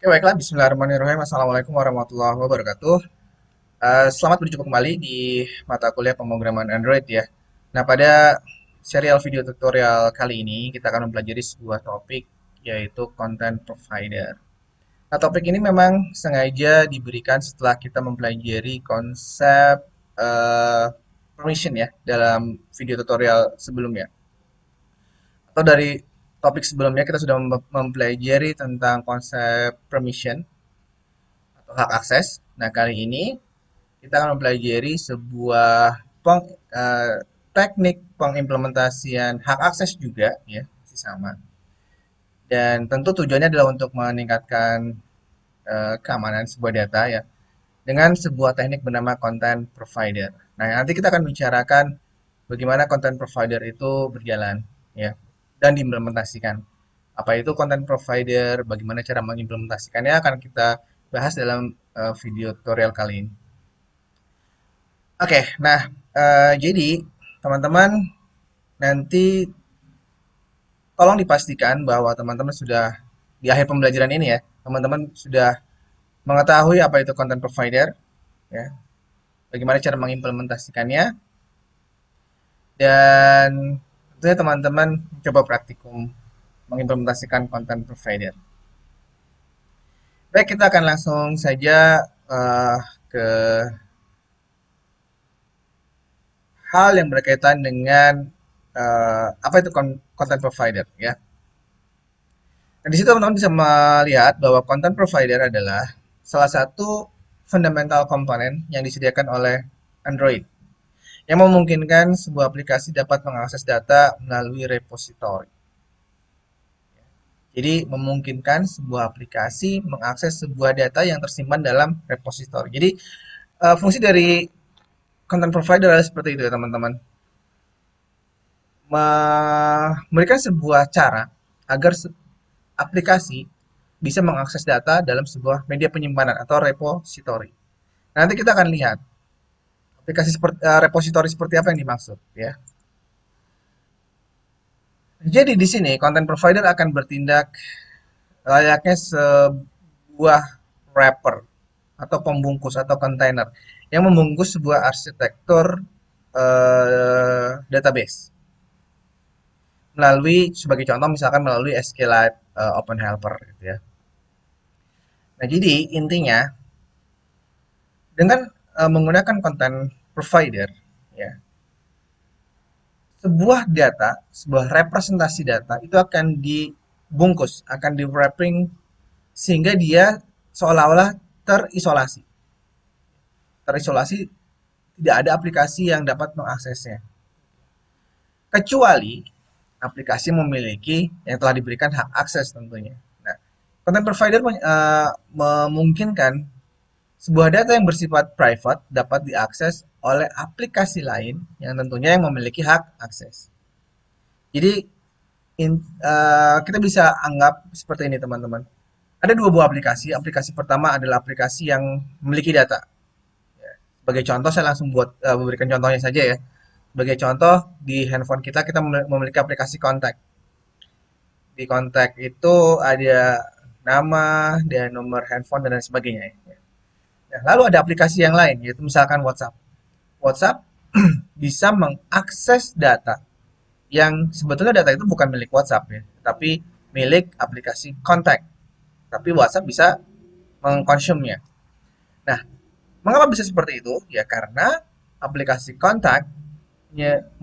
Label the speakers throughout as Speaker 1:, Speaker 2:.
Speaker 1: Ya baiklah, Bismillahirrahmanirrahim. Assalamualaikum warahmatullahi wabarakatuh. Selamat berjumpa kembali di mata kuliah pemrograman Android ya. Nah, pada serial video tutorial kali ini kita akan mempelajari sebuah topik yaitu content provider. Nah, topik ini memang sengaja diberikan setelah kita mempelajari konsep eh, permission ya dalam video tutorial sebelumnya. Atau dari topik sebelumnya kita sudah mempelajari tentang konsep permission atau hak akses. Nah, kali ini kita akan mempelajari sebuah teknik pengimplementasian hak akses juga ya, masih sama. Dan tentu tujuannya adalah untuk meningkatkan keamanan sebuah data ya dengan sebuah teknik bernama content provider. Nah, nanti kita akan bicarakan bagaimana content provider itu berjalan ya dan diimplementasikan. Apa itu content provider, bagaimana cara mengimplementasikannya akan kita bahas dalam video tutorial kali ini. Oke, nah jadi teman-teman nanti tolong dipastikan bahwa teman-teman sudah di akhir pembelajaran ini ya, teman-teman sudah mengetahui apa itu content provider, ya, bagaimana cara mengimplementasikannya, dan tentunya teman-teman coba praktikum mengimplementasikan content provider. Baik, kita akan langsung saja ke hal yang berkaitan dengan apa itu content provider ya. Nah, di situ teman-teman bisa melihat bahwa content provider adalah salah satu fundamental komponen yang disediakan oleh Android yang memungkinkan sebuah aplikasi dapat mengakses data melalui repository. Jadi memungkinkan sebuah aplikasi mengakses sebuah data yang tersimpan dalam repository. Jadi fungsi dari content provider adalah seperti itu ya teman-teman. Memberikan sebuah cara agar aplikasi bisa mengakses data dalam sebuah media penyimpanan atau repository. Nanti kita akan lihat aplikasi seperti repository seperti apa yang dimaksud ya. Jadi di sini content provider akan bertindak layaknya sebuah wrapper atau pembungkus atau kontainer yang membungkus sebuah arsitektur database melalui sebagai contoh misalkan melalui SQLite Open Helper gitu ya. Nah, jadi intinya dengan menggunakan content provider, ya, sebuah data, sebuah representasi data itu akan dibungkus, akan di wrapping sehingga dia seolah-olah terisolasi. Terisolasi, tidak ada aplikasi yang dapat mengaksesnya. Kecuali aplikasi memiliki yang telah diberikan hak akses tentunya. Nah, content provider memungkinkan sebuah data yang bersifat private dapat diakses oleh aplikasi lain yang tentunya yang memiliki hak akses. Jadi kita bisa anggap seperti ini teman-teman. Ada dua buah aplikasi. Aplikasi pertama adalah aplikasi yang memiliki data. Sebagai contoh saya langsung buat memberikan contohnya saja ya. Sebagai contoh di handphone kita kita memiliki aplikasi kontak. Di kontak itu ada nama dan nomor handphone dan lain sebagainya. Ya. Nah, lalu ada aplikasi yang lain yaitu misalkan WhatsApp. WhatsApp bisa mengakses data yang sebetulnya data itu bukan milik WhatsApp ya, tapi milik aplikasi kontak. Tapi WhatsApp bisa mengkonsumnya. Nah, mengapa bisa seperti itu? Ya karena aplikasi kontak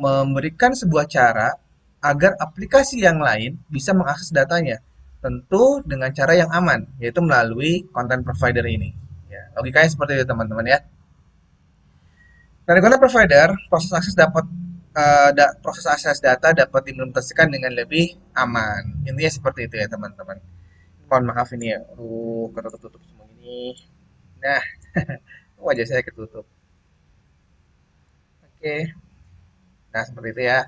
Speaker 1: memberikan sebuah cara agar aplikasi yang lain bisa mengakses datanya. Tentu dengan cara yang aman, yaitu melalui content provider ini. Ya, logikanya seperti itu teman-teman ya. Dari content provider, proses akses data dapat diimplementasikan dengan lebih aman. Intinya seperti itu ya teman-teman. Mohon maaf ini ya, ketutup semua ini. Nah, wajah saya ketutup. Oke, nah seperti itu ya.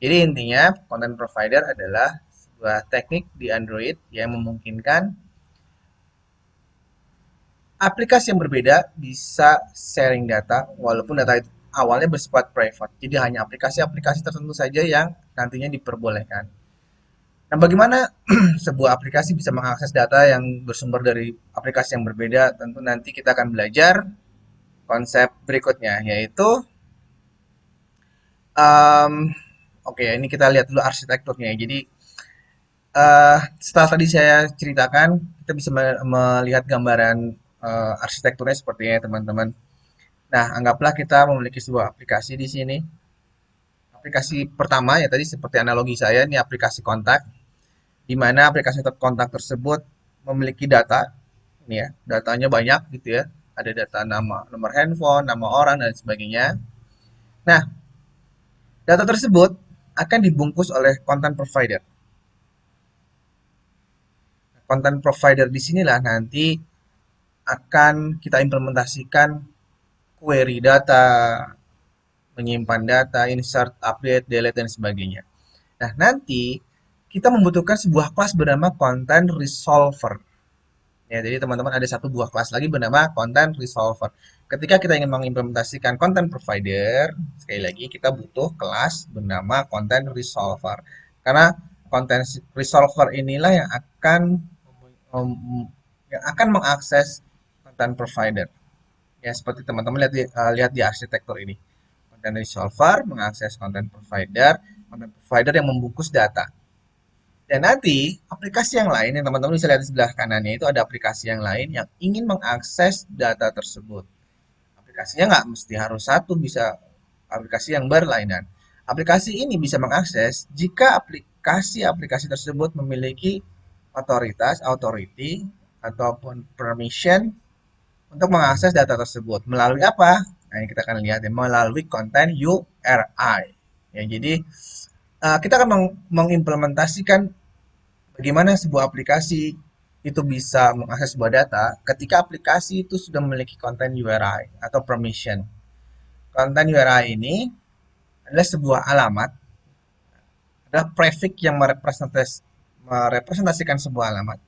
Speaker 1: Jadi intinya content provider adalah sebuah teknik di Android yang memungkinkan aplikasi yang berbeda bisa sharing data walaupun data itu awalnya bersifat private. Jadi hanya aplikasi-aplikasi tertentu saja yang nantinya diperbolehkan. Nah, bagaimana sebuah aplikasi bisa mengakses data yang bersumber dari aplikasi yang berbeda? Tentu nanti kita akan belajar konsep berikutnya, yaitu em, oke, ini kita lihat dulu arsitekturnya. Jadi, setelah tadi saya ceritakan, kita bisa melihat gambaran arsitekturnya seperti ini, teman-teman. Nah, anggaplah kita memiliki sebuah aplikasi di sini. Aplikasi pertama ya tadi seperti analogi saya, ini aplikasi kontak, di mana aplikasi kontak tersebut memiliki data, ini ya, datanya banyak gitu ya. Ada data nama, nomor handphone, nama orang dan sebagainya. Nah, data tersebut akan dibungkus oleh content provider. Content provider di sinilah nanti akan kita implementasikan query data, menyimpan data, insert, update, delete, dan sebagainya. Nah, nanti kita membutuhkan sebuah kelas bernama content resolver. Ya, jadi teman-teman ada satu buah kelas lagi bernama content resolver. Ketika kita ingin mengimplementasikan content provider, sekali lagi kita butuh kelas bernama content resolver. Karena content resolver inilah yang akan mengakses content provider. Ya, seperti teman-teman lihat di arsitektur ini. Content resolver mengakses content provider yang membungkus data. Dan nanti aplikasi yang lain yang teman-teman bisa lihat di sebelah kanannya itu ada aplikasi yang lain yang ingin mengakses data tersebut. Aplikasinya nggak mesti harus satu, bisa aplikasi yang berlainan. Aplikasi ini bisa mengakses jika aplikasi-aplikasi tersebut memiliki otoritas, authority, ataupun permission untuk mengakses data tersebut. Melalui apa? Nah, ini kita akan lihat ya, melalui konten URI. Ya, jadi kita akan mengimplementasikan bagaimana sebuah aplikasi itu bisa mengakses sebuah data ketika aplikasi itu sudah memiliki konten URI atau permission. Konten URI ini adalah sebuah alamat, adalah prefix yang merepresentasikan sebuah alamat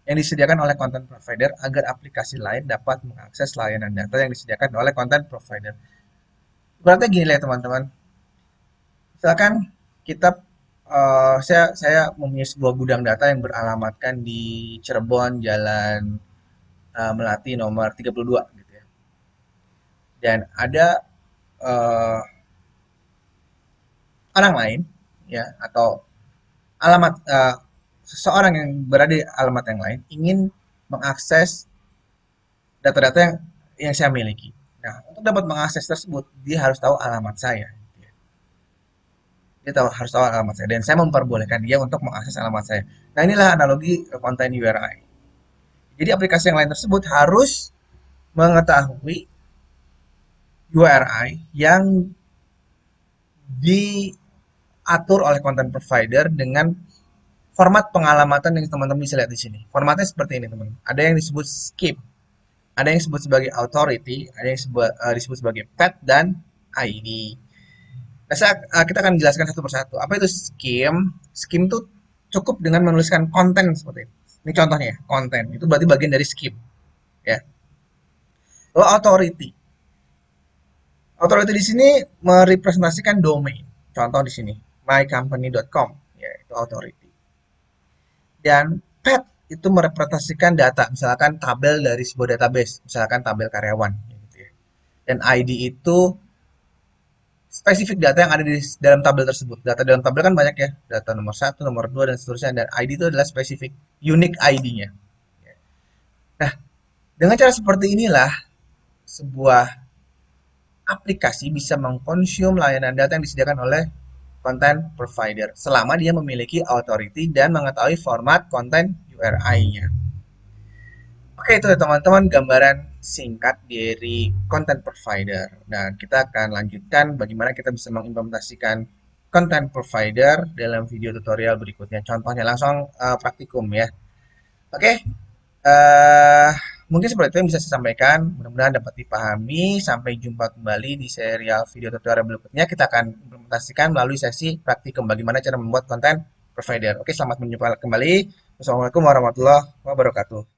Speaker 1: yang disediakan oleh content provider agar aplikasi lain dapat mengakses layanan data yang disediakan oleh content provider. Berarti gini ya teman-teman, misalkan kita saya mempunyai sebuah gudang data yang beralamatkan di Cirebon, Jalan Melati nomor 32 gitu ya. Dan ada uh, orang lain ya atau alamat seseorang yang berada di alamat yang lain ingin mengakses data-data yang saya miliki. Nah, untuk dapat mengakses tersebut, dia harus tahu alamat saya. Dia harus tahu alamat saya dan saya memperbolehkan dia untuk mengakses alamat saya. Nah, inilah analogi konten URI. Jadi aplikasi yang lain tersebut harus mengetahui URI yang diatur oleh content provider dengan format pengalamatan yang teman-teman bisa lihat di sini. Formatnya seperti ini, teman. Ada yang disebut skip, ada yang disebut sebagai authority, ada yang disebut sebagai path dan ID. Nah, kita akan jelaskan satu persatu. Apa itu skim? Skim itu cukup dengan menuliskan konten seperti ini. Ini contohnya ya, konten. Itu berarti bagian dari skim. Ya. Lalu authority. Authority di sini merepresentasikan domain. Contoh di sini, mycompany.com. Ya, itu authority. Dan path itu merepresentasikan data, misalkan tabel dari sebuah database, misalkan tabel karyawan. Gitu ya. Dan ID itu spesifik data yang ada di dalam tabel tersebut. Data dalam tabel kan banyak ya, data nomor satu, nomor 2 dan seterusnya. Dan ID itu adalah spesifik, unique ID-nya. Nah, dengan cara seperti inilah sebuah aplikasi bisa mengkonsum layanan data yang disediakan oleh content provider selama dia memiliki authority dan mengetahui format konten URI-nya. Oke, itu ya teman-teman gambaran singkat dari content provider. Nah, kita akan lanjutkan bagaimana kita bisa mengimplementasikan content provider dalam video tutorial berikutnya. Contohnya langsung praktikum ya. Oke, uh, mungkin seperti itu yang bisa saya sampaikan. Mudah-mudahan dapat dipahami. Sampai jumpa kembali di serial video tutorial berikutnya. Kita akan implementasikan melalui sesi praktikum bagaimana cara membuat konten provider. Oke, selamat berjumpa kembali. Wassalamualaikum warahmatullahi wabarakatuh.